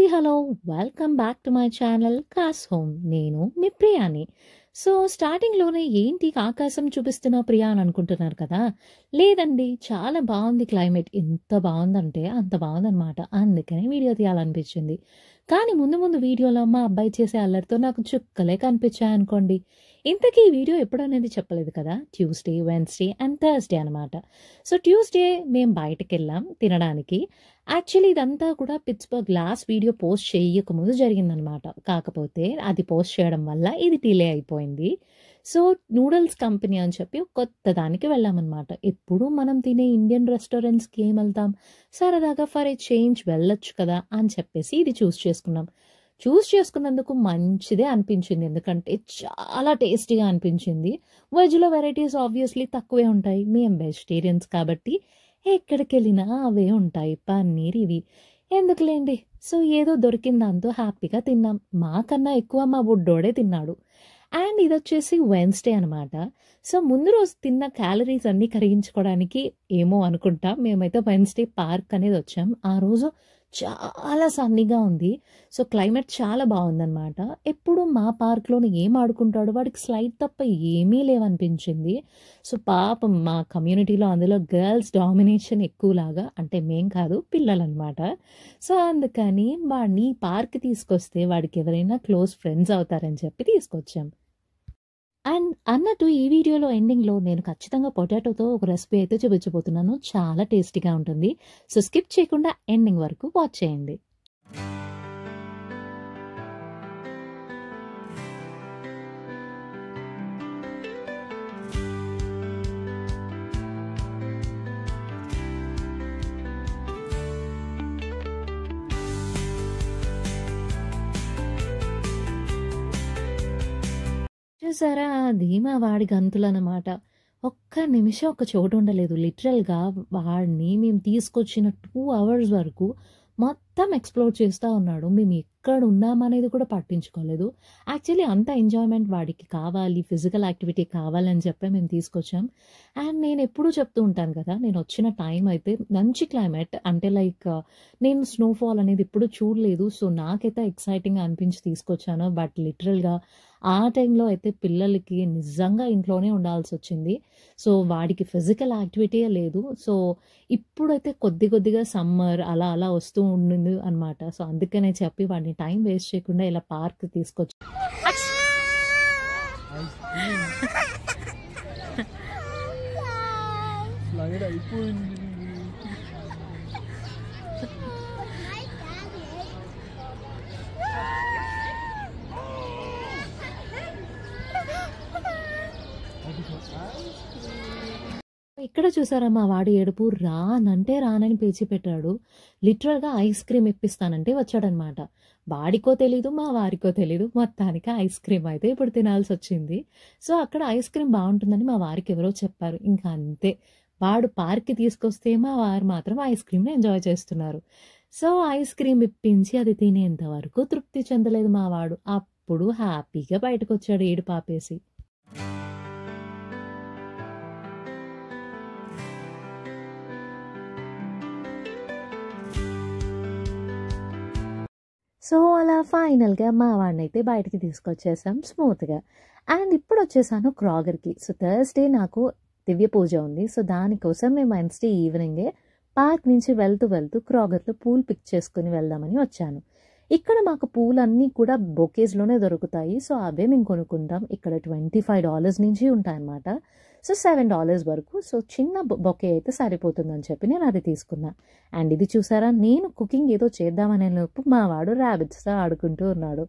అండి hello welcome back to my channel cos home. నేను మీ ప్రియాని. So స్టార్టింగ్లోనే ఏంటి ఆకాశం చూపిస్తున్న ప్రియా అని అనుకుంటున్నారు కదా. లేదండి, చాలా బాగుంది క్లైమేట్. ఎంత బాగుందంటే అంత బాగుందనమాట. అందుకని వీడియో తీయాలనిపించింది. కానీ ముందు ముందు వీడియోలో మా అబ్బాయి చేసే అల్లరితో నాకు చుక్కలే కనిపించాయనుకోండి. ఇంతకీ ఈ వీడియో ఎప్పుడనేది చెప్పలేదు కదా. ట్యూస్డే, వెన్స్డే అండ్ థర్స్డే అనమాట. సో ట్యూస్డే మేము బయటకు వెళ్ళాం తినడానికి. యాక్చువల్లీ ఇదంతా కూడా పిట్స్బర్గ్ లాస్ట్ వీడియో పోస్ట్ చేయకముందు జరిగిందనమాట. కాకపోతే అది పోస్ట్ చేయడం వల్ల ఇది డిలే అయిపోయింది. సో నూడిల్స్ కంపెనీ అని చెప్పి కొత్త దానికి వెళ్ళామన్నమాట. ఎప్పుడు మనం తినే ఇండియన్ రెస్టారెంట్స్కి ఏం వెళ్తాం, సరదాగా ఫర్ ఏ చేంజ్ వెళ్ళొచ్చు కదా అని చెప్పేసి ఇది చూస్ చేసుకున్నందుకు మంచిదే అనిపించింది. ఎందుకంటే చాలా టేస్టీగా అనిపించింది. వెజ్లో వెరైటీస్ ఆబ్వియస్లీ తక్కువే ఉంటాయి. మేము వెజిటేరియన్స్ కాబట్టి ఎక్కడికి వెళ్ళినా అవే ఉంటాయి, పన్నీర్ ఇవి ఎందుకులేండి. సో ఏదో దొరికిన దాంతో హ్యాపీగా తిన్నాం. మాకన్నా ఎక్కువ మా బుడ్డోడే తిన్నాడు. అండ్ ఇది వచ్చేసి వెన్స్డే అనమాట. సో ముందు రోజు తిన్న క్యాలరీస్ అన్నీ కరిగించుకోవడానికి ఏమో అనుకుంటా మేమైతే వెన్స్డే పార్క్ అనేది వచ్చాం. ఆ రోజు చాలా సన్నీగా ఉంది. సో క్లైమేట్ చాలా బాగుందన్నమాట. ఎప్పుడు మా పార్క్లోని ఏం ఆడుకుంటాడు, వాడికి స్లైడ్ తప్ప ఏమీ లేవనిపించింది. సో పాపం మా కమ్యూనిటీలో అందులో గర్ల్స్ డామినేషన్ ఎక్కువలాగా, అంటే మేం కాదు పిల్లలన్నమాట. సో అందుకని వాడిని పార్క్ తీసుకొస్తే వాడికి ఎవరైనా క్లోజ్ ఫ్రెండ్స్ అవుతారని చెప్పి తీసుకొచ్చాం. అండ్ అన్నట్టు ఈ వీడియోలో ఎండింగ్లో నేను ఖచ్చితంగా పొటాటోతో ఒక రెసిపీ అయితే చూపించబోతున్నాను. చాలా టేస్టీగా ఉంటుంది. సో స్కిప్ చేయకుండా ఎండింగ్ వరకు వాచ్ చేయండి. చూసారా, అది మా వాడి గంతులన్నమాట. ఒక్క నిమిషం ఒక చోటు ఉండలేదు. లిటరల్గా వాడిని మేము తీసుకొచ్చిన 2 hours వరకు మొత్తం ఎక్స్ప్లోర్ చేస్తూ ఉన్నాడు. మేము ఎక్కడ ఉన్నామనేది కూడా పట్టించుకోలేదు. యాక్చువల్లీ అంత ఎంజాయ్మెంట్ వాడికి కావాలి, ఫిజికల్ యాక్టివిటీ కావాలని చెప్పి మేము తీసుకొచ్చాం. అండ్ నేను ఎప్పుడూ చెప్తూ ఉంటాను కదా, నేను వచ్చిన టైం అయితే మంచి క్లైమేట్, అంటే లైక్ నేను స్నోఫాల్ అనేది ఎప్పుడు చూడలేదు. సో నాకైతే ఎక్సైటింగ్గా అనిపించి తీసుకొచ్చాను. బట్ లిటరల్గా ఆ టైంలో అయితే పిల్లలకి నిజంగా ఇంట్లోనే ఉండాల్సి వచ్చింది. సో వాడికి ఫిజికల్ యాక్టివిటీ లేదు. సో ఇప్పుడైతే కొద్దిగా సమ్మర్ అలా అలా వస్తూ ఉండింది అనమాట. సో అందుకనే చెప్పి వాడిని టైం వేస్ట్ చేయకుండా ఇలా పార్క్ తీసుకొచ్చి ఇక్కడ చూసారా, మా వాడి ఏడుపు. రానంటే రానని పేచి పెట్టాడు. లిటరల్గా ఐస్ క్రీమ్ ఇప్పిస్తానంటే వచ్చాడనమాట. వాడికో తెలీదు, మా వారికో తెలీదు. మొత్తానికి ఐస్ క్రీమ్ అయితే ఇప్పుడు తినాల్సి వచ్చింది. సో అక్కడ ఐస్ క్రీమ్ బాగుంటుందని మా వారికి ఎవరో చెప్పారు. ఇంకా అంతే, వాడు పార్క్కి తీసుకొస్తే మా వారు మాత్రం ఐస్ క్రీమ్ని ఎంజాయ్ చేస్తున్నారు. సో ఐస్ క్రీమ్ ఇప్పించి అది తినేంత వరకు తృప్తి చెందలేదు మా వాడు. అప్పుడు హ్యాపీగా బయటకు వచ్చాడు ఏడు పాపేసి. సో అలా ఫైనల్గా మా వాడిని అయితే బయటికి తీసుకొచ్చేసాం స్మూత్గా. అండ్ ఇప్పుడు వచ్చేసాను క్రాగర్కి. సో థర్స్డే నాకు దివ్య పూజ ఉంది. సో దానికోసం మేము వెన్స్డే ఈవినింగే పార్క్ నుంచి వెళ్తూ క్రాగర్లో పూలు పిక్ చేసుకుని వెళ్దామని వచ్చాను. ఇక్కడ మాకు పూలన్నీ కూడా బొకేస్లోనే దొరుకుతాయి. సో అవే మేము కొనుక్కుంటాం. ఇక్కడ $25 నుంచి ఉంటాయన్నమాట. సో $7 వరకు. సో చిన్న బొకే అయితే సరిపోతుందని చెప్పి నేను అది తీసుకున్నా. అండ్ ఇది చూసారా, నేను కుకింగ్ ఏదో చేద్దామనే లోపు మా వాడు ర్యాబిట్స్తో ఆడుకుంటూ ఉన్నాడు.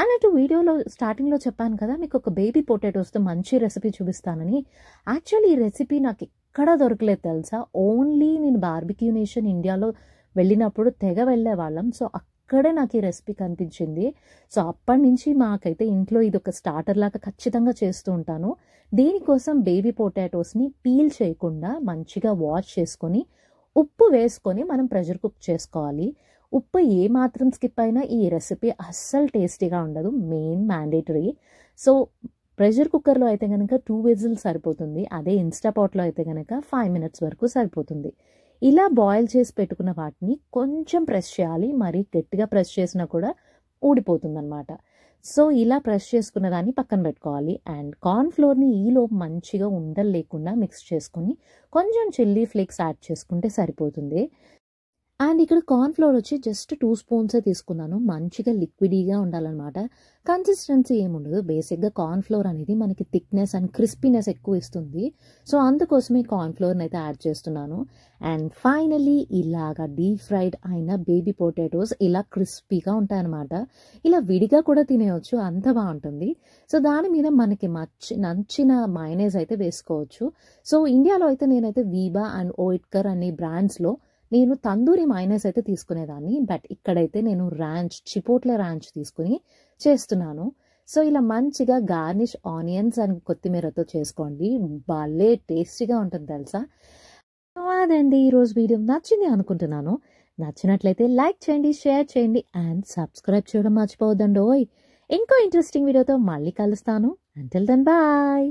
అన్నట్టు వీడియోలో స్టార్టింగ్లో చెప్పాను కదా, మీకు ఒక బేబీ పొటాటోస్తో మంచి రెసిపీ చూపిస్తానని. యాక్చువల్లీ ఈ రెసిపీ నాకు ఎక్కడా దొరకలేదు తెలుసా. ఓన్లీ నేను బార్బిక్యూ నేషన్ ఇండియాలో వెళ్ళినప్పుడు తెగ వెళ్ళే వాళ్ళం. సో అక్కడే నాకు ఈ రెసిపీ కనిపించింది. సో అప్పటి నుంచి మాకైతే ఇంట్లో ఇది ఒక స్టార్టర్ లాగా ఖచ్చితంగా చేస్తూ ఉంటాను. దీనికోసం బేబీ పొటాటోస్ని పీల్ చేయకుండా మంచిగా వాష్ చేసుకొని ఉప్పు వేసుకొని మనం ప్రెషర్ కుక్ చేసుకోవాలి. ఉప్పు ఏమాత్రం స్కిప్ అయినా ఈ రెసిపీ అస్సలు టేస్టీగా ఉండదు. Main mandatory. సో ప్రెషర్ కుక్కర్లో అయితే కనుక 2 whistles సరిపోతుంది. అదే ఇన్స్టాపాట్లో అయితే కనుక 5 minutes వరకు సరిపోతుంది. ఇలా బాయిల్ చేసి పెట్టుకున్న వాటిని కొంచెం ప్రెస్ చేయాలి, మరి గట్టిగా ప్రెస్ చేసినా కూడా ఊడిపోతుందన్నమాట. సో ఇలా ప్రెస్ చేసుకున్న దాన్ని పక్కన పెట్టుకోవాలి. అండ్ కార్న్ ఫ్లోర్ని ఈలోపు మంచిగా ఉండలు లేకుండా మిక్స్ చేసుకొని కొంచెం చిల్లీ ఫ్లేక్స్ యాడ్ చేసుకుంటే సరిపోతుంది. అండ్ ఇక్కడ కార్న్ ఫ్లోర్ వచ్చి జస్ట్ 2 స్పూన్సే తీసుకున్నాను. మంచిగా లిక్విడీగా ఉండాలన్నమాట. కన్సిస్టెన్సీ ఏముండదు. బేసిక్గా కార్న్ ఫ్లోర్ అనేది మనకి థిక్నెస్ అండ్ క్రిస్పీనెస్ ఎక్కువ ఇస్తుంది. సో అందుకోసమే కార్న్ ఫ్లోర్ని అయితే యాడ్ చేస్తున్నాను. అండ్ ఫైనలీ ఇలాగా డీప్ ఫ్రైడ్ అయిన బేబీ పొటాటోస్ ఇలా క్రిస్పీగా ఉంటాయన్నమాట. ఇలా విడిగా కూడా తినేయచ్చు, అంత బాగుంటుంది. సో దాని మీద మనకి నచ్చిన మయోనైజ్ అయితే వేసుకోవచ్చు. సో ఇండియాలో అయితే నేనైతే వీబా అండ్ ఓయిట్కర్ అనే బ్రాండ్స్లో నేను తందూరి మయోనైస్ అయితే తీసుకునేదాన్ని. బట్ ఇక్కడైతే నేను చిపోట్లే ర్యాంచ్ తీసుకుని చేస్తున్నాను. సో ఇలా మంచిగా గార్నిష్ ఆనియన్స్ అండ్ కొత్తిమీరతో చేసుకోండి. భలే టేస్టీగా ఉంటుంది తెలుసా. అదండి ఈరోజు వీడియో నచ్చింది అనుకుంటున్నాను. నచ్చినట్లయితే లైక్ చేయండి, షేర్ చేయండి అండ్ సబ్స్క్రైబ్ చేయడం మర్చిపోవద్దండి. ఇంకో ఇంట్రెస్టింగ్ వీడియోతో మళ్ళీ కలుస్తాను. Until then bye.